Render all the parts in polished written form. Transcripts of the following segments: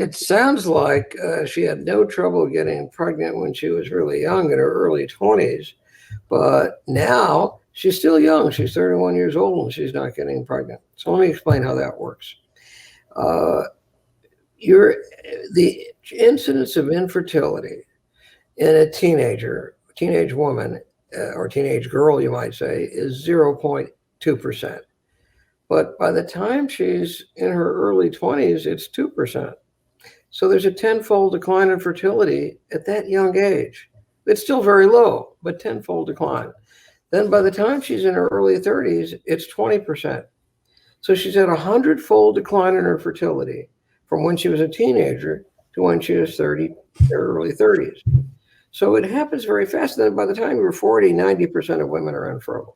It sounds like she had no trouble getting pregnant when she was really young, in her early 20s. But now she's still young. She's 31 years old and she's not getting pregnant. So let me explain how that works. The incidence of infertility in a teenage woman, or teenage girl, you might say, is 0.2%. But by the time she's in her early 20s, it's 2%. So there's a tenfold decline in fertility at that young age. It's still very low, but tenfold decline. Then by the time she's in her early 30s, it's 20%. So she's had 100-fold decline in her fertility from when she was a teenager to when she was 30, her early 30s. So it happens very fast. Then by the time you're 40, 90% of women are infertile.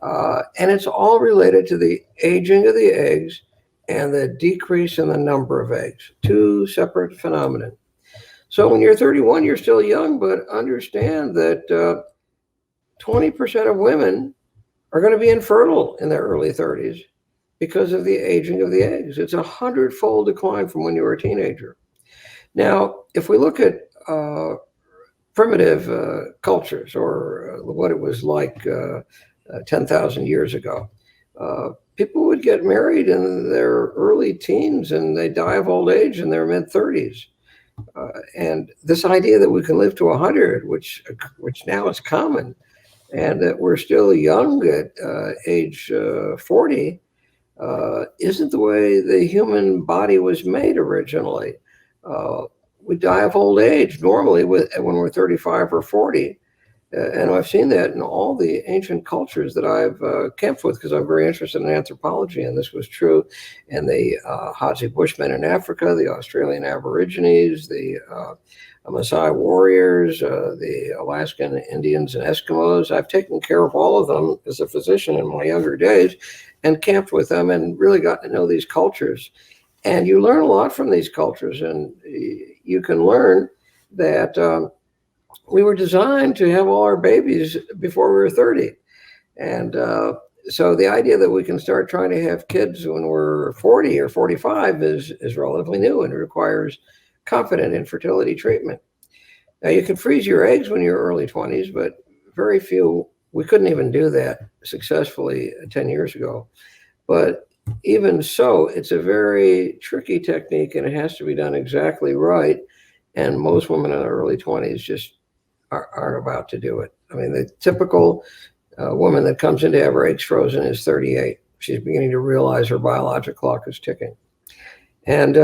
And it's all related to the aging of the eggs and the decrease in the number of eggs, two separate phenomena. So when you're 31, you're still young, but understand that 20% of women are going to be infertile in their early 30s because of the aging of the eggs. It's 100-fold decline from when you were a teenager. Now, if we look at primitive cultures, or what it was like 10,000 years ago, people would get married in their early teens and they die of old age in their mid-30s. And this idea that we can live to 100, which now is common, and that we're still young at age 40, isn't the way the human body was made originally. We die of old age normally when we're 35 or 40. And I've seen that in all the ancient cultures that I've camped with, because I'm very interested in anthropology, and this was true in the Hadzi Bushmen in Africa, the Australian Aborigines, the Maasai warriors, the Alaskan Indians and Eskimos. I've taken care of all of them as a physician in my younger days and camped with them and really got to know these cultures. And you learn a lot from these cultures, and you can learn that we were designed to have all our babies before we were 30. And so the idea that we can start trying to have kids when we're 40 or 45 is relatively new, and it requires confident infertility treatment. Now, you can freeze your eggs when you're early 20s, but very few, we couldn't even do that successfully 10 years ago. But even so, it's a very tricky technique, and it has to be done exactly right. And most women in their early 20s just aren't about to do it. I mean, the typical woman that comes in to have her eggs frozen is 38. She's beginning to realize her biological clock is ticking. And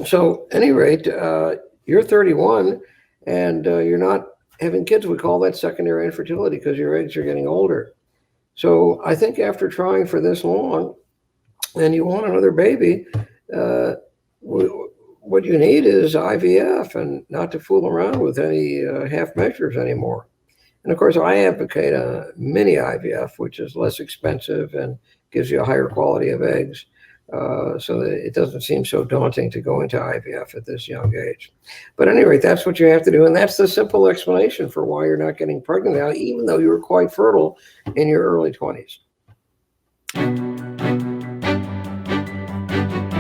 so at any rate, you're 31 and you're not having kids. We call that secondary infertility because your eggs are getting older. So I think after trying for this long and you want another baby, what you need is IVF, and not to fool around with any half measures anymore. And of course, I advocate a Mini-IVF, which is less expensive and gives you a higher quality of eggs, so that it doesn't seem so daunting to go into IVF at this young age. But at any rate, that's what you have to do. And that's the simple explanation for why you're not getting pregnant now, even though you were quite fertile in your early 20s.